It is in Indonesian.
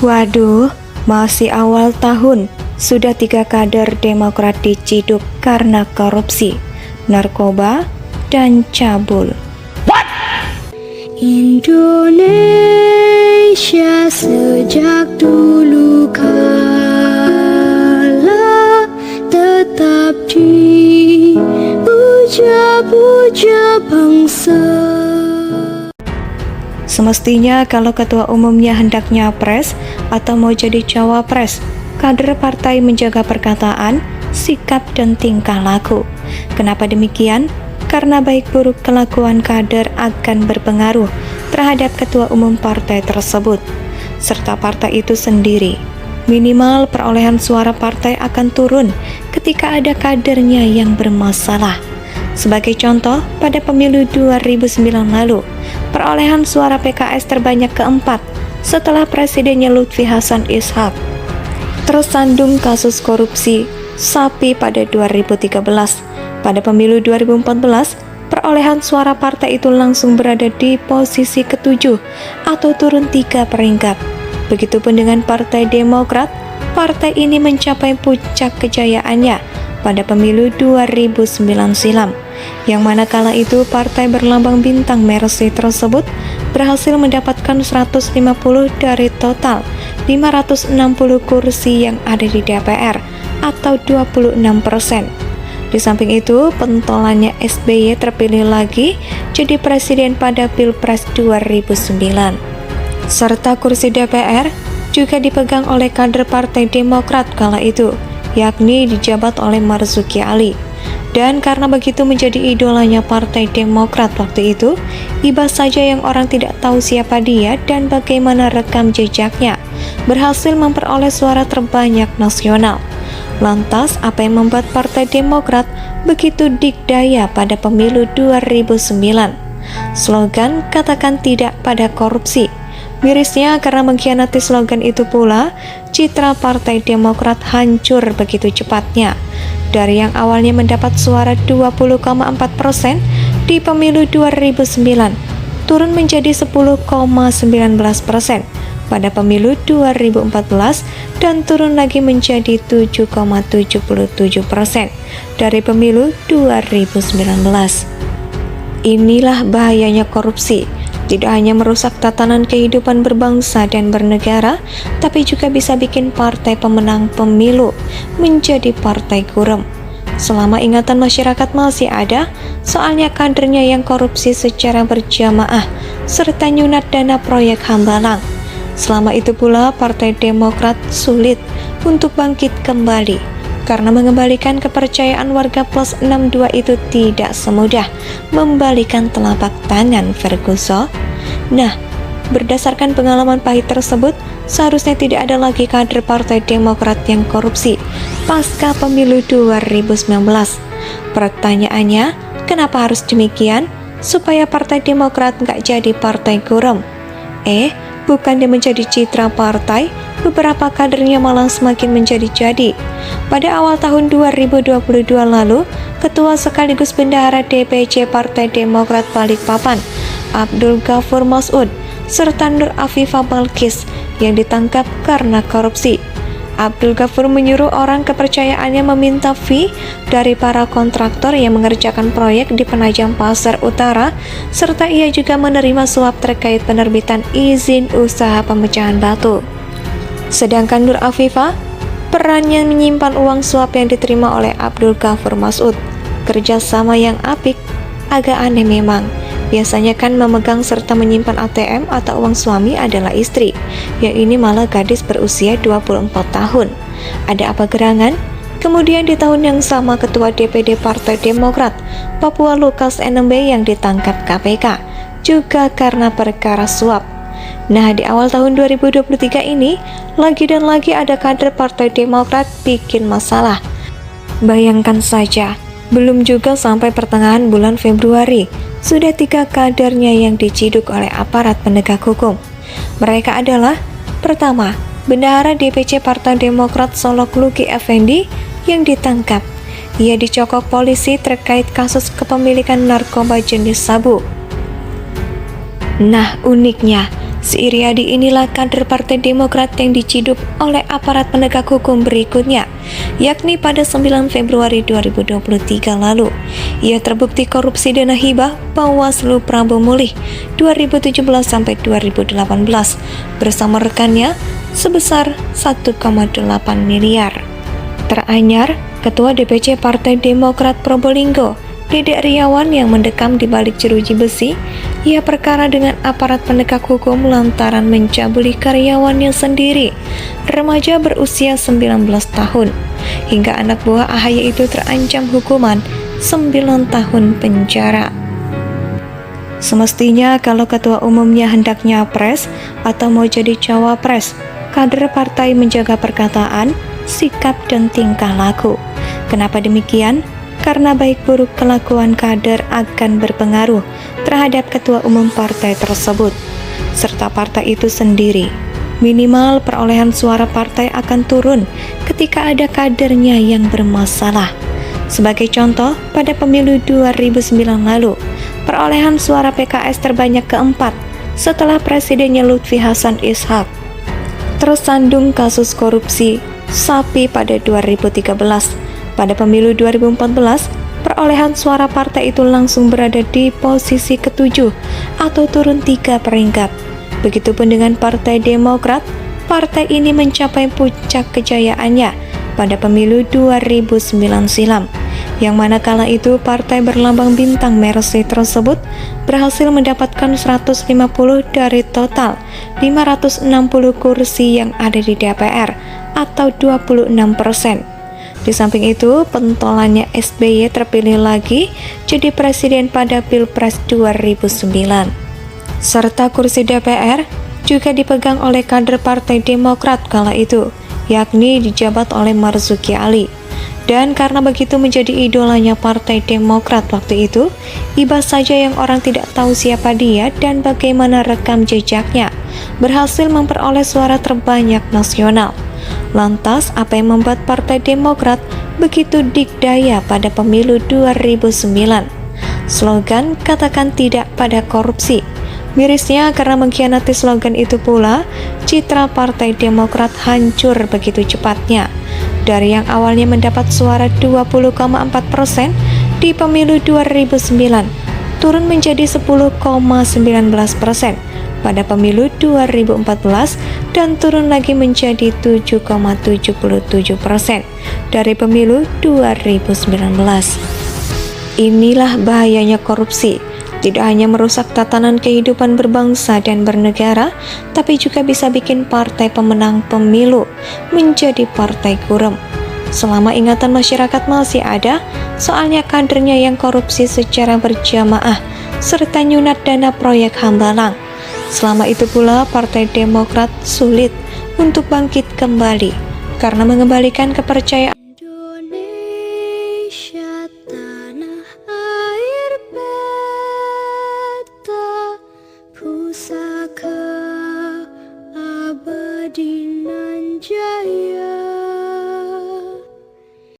Waduh, masih awal tahun, sudah 3 kader Demokrat diciduk karena korupsi, narkoba, dan cabul. Indonesia sejak dulu kala tetap dipuja-puja bangsa. Semestinya kalau ketua umumnya hendak nyapres atau mau jadi cawapres, kader partai menjaga perkataan, sikap, dan tingkah laku. Kenapa demikian? Karena baik buruk kelakuan kader akan berpengaruh terhadap ketua umum partai tersebut, serta partai itu sendiri. Minimal perolehan suara partai akan turun ketika ada kadernya yang bermasalah. Sebagai contoh, pada pemilu 2009 lalu, perolehan suara PKS terbanyak keempat setelah presidennya Lutfi Hasan Ishak tersandung kasus korupsi sapi pada 2013. Pada pemilu 2014, perolehan suara partai itu langsung berada di posisi ke-7 atau turun 3 peringkat. Begitupun dengan Partai Demokrat, partai ini mencapai puncak kejayaannya pada pemilu 2009 silam, yang mana kala itu partai berlambang bintang Mercy tersebut berhasil mendapatkan 150 dari total 560 kursi yang ada di DPR atau 26%. Di samping itu, pentolannya SBY terpilih lagi jadi presiden pada Pilpres 2009. Serta kursi DPR juga dipegang oleh kader Partai Demokrat kala itu, yakni dijabat oleh Marzuki Ali. Dan karena begitu menjadi idolanya Partai Demokrat waktu itu, iba saja yang orang tidak tahu siapa dia dan bagaimana rekam jejaknya, berhasil memperoleh suara terbanyak nasional. Lantas, apa yang membuat Partai Demokrat begitu dikdaya pada pemilu 2009? Slogan "Katakan Tidak pada Korupsi". Mirisnya karena mengkhianati slogan itu pula, citra Partai Demokrat hancur begitu cepatnya. Dari yang awalnya mendapat suara 20,4% di pemilu 2009, turun menjadi 10,19% pada pemilu 2014 dan turun lagi menjadi 7,77% dari pemilu 2019. Inilah bahayanya korupsi. Tidak hanya merusak tatanan kehidupan berbangsa dan bernegara, tapi juga bisa bikin partai pemenang pemilu menjadi partai kurem. Selama ingatan masyarakat masih ada, soalnya kadernya yang korupsi secara berjamaah, serta nyunat dana proyek Hambalang. Selama itu pula Partai Demokrat sulit untuk bangkit kembali, karena mengembalikan kepercayaan warga plus 62 itu tidak semudah membalikan telapak tangan Ferguson. Nah, berdasarkan pengalaman pahit tersebut, seharusnya tidak ada lagi kader Partai Demokrat yang korupsi pasca pemilu 2019. Pertanyaannya, kenapa harus demikian? Supaya Partai Demokrat nggak jadi partai kurem. Bukan dia menjadi citra partai, beberapa kadernya malah semakin menjadi-jadi. Pada awal tahun 2022 lalu, Ketua sekaligus Bendahara DPC Partai Demokrat Balikpapan, Abdul Ghafur Masud, serta Nur Afifah Balkis yang ditangkap karena korupsi. Abdul Ghafur menyuruh orang kepercayaannya meminta fee dari para kontraktor yang mengerjakan proyek di Penajam Pasar Utara, serta ia juga menerima suap terkait penerbitan izin usaha pemecahan batu. Sedangkan Nur Afifah, perannya menyimpan uang suap yang diterima oleh Abdul Ghafur Masud. Kerjasama yang apik, agak aneh memang. Biasanya kan memegang serta menyimpan ATM atau uang suami adalah istri, yang ini malah gadis berusia 24 tahun. Ada apa gerangan? Kemudian di tahun yang sama Ketua DPD Partai Demokrat Papua Lukas NMB yang ditangkap KPK, juga karena perkara suap. Nah, di awal tahun 2023 ini, lagi dan lagi ada kader Partai Demokrat bikin masalah. Bayangkan saja, belum juga sampai pertengahan bulan Februari, sudah 3 kadernya yang diciduk oleh aparat penegak hukum. Mereka adalah: pertama, Bendahara DPC Partai Demokrat Solok Luki Effendi yang ditangkap. Ia dicokok polisi terkait kasus kepemilikan narkoba jenis sabu. Nah, uniknya, Si Iriadi inilah kader Partai Demokrat yang diciduk oleh aparat penegak hukum berikutnya, yakni pada 9 Februari 2023 lalu. Ia terbukti korupsi dana hibah Bawaslu Prabu Mulih 2017-2018 bersama rekannya sebesar 1,8 miliar. Teranyar, Ketua DPC Partai Demokrat Probolinggo, Dedek Riawan yang mendekam di balik jeruji besi, ia perkara dengan aparat penegak hukum lantaran mencabuli karyawannya sendiri, remaja berusia 19 tahun. Hingga anak buah AHY itu terancam hukuman 9 tahun penjara. Semestinya kalau ketua umumnya hendak nyapres atau mau jadi cawapres, kader partai menjaga perkataan, sikap, dan tingkah laku. Kenapa demikian? Karena baik buruk kelakuan kader akan berpengaruh terhadap ketua umum partai tersebut, serta partai itu sendiri. Minimal perolehan suara partai akan turun ketika ada kadernya yang bermasalah. Sebagai contoh, pada pemilu 2009 lalu, perolehan suara PKS terbanyak keempat setelah presidennya Lutfi Hasan Ishak tersandung kasus korupsi sapi pada 2013. Pada pemilu 2014, perolehan suara partai itu langsung berada di posisi ke-7 atau turun 3 peringkat. Begitupun dengan Partai Demokrat, partai ini mencapai puncak kejayaannya pada pemilu 2009 silam, yang mana kala itu partai berlambang bintang Mercy tersebut berhasil mendapatkan 150 dari total 560 kursi yang ada di DPR atau 26%. Di samping itu, pentolannya SBY terpilih lagi jadi presiden pada Pilpres 2009. Serta kursi DPR juga dipegang oleh kader Partai Demokrat kala itu, yakni dijabat oleh Marzuki Ali. Dan karena begitu menjadi idolanya Partai Demokrat waktu itu, iba saja yang orang tidak tahu siapa dia dan bagaimana rekam jejaknya, berhasil memperoleh suara terbanyak nasional. Lantas, apa yang membuat Partai Demokrat begitu dikdaya pada pemilu 2009? Slogan "Katakan Tidak pada Korupsi". Mirisnya karena mengkhianati slogan itu pula, citra Partai Demokrat hancur begitu cepatnya. Dari yang awalnya mendapat suara 20,4% di pemilu 2009, turun menjadi 10,19% pada pemilu 2014 dan turun lagi menjadi 7,77% dari pemilu 2019. Inilah bahayanya korupsi. Tidak hanya merusak tatanan kehidupan berbangsa dan bernegara, tapi juga bisa bikin partai pemenang pemilu menjadi partai kurem. Selama ingatan masyarakat masih ada, soalnya kadernya yang korupsi secara berjamaah, serta nyunat dana proyek Hambalang. Selama itu pula Partai Demokrat sulit untuk bangkit kembali, karena mengembalikan kepercayaan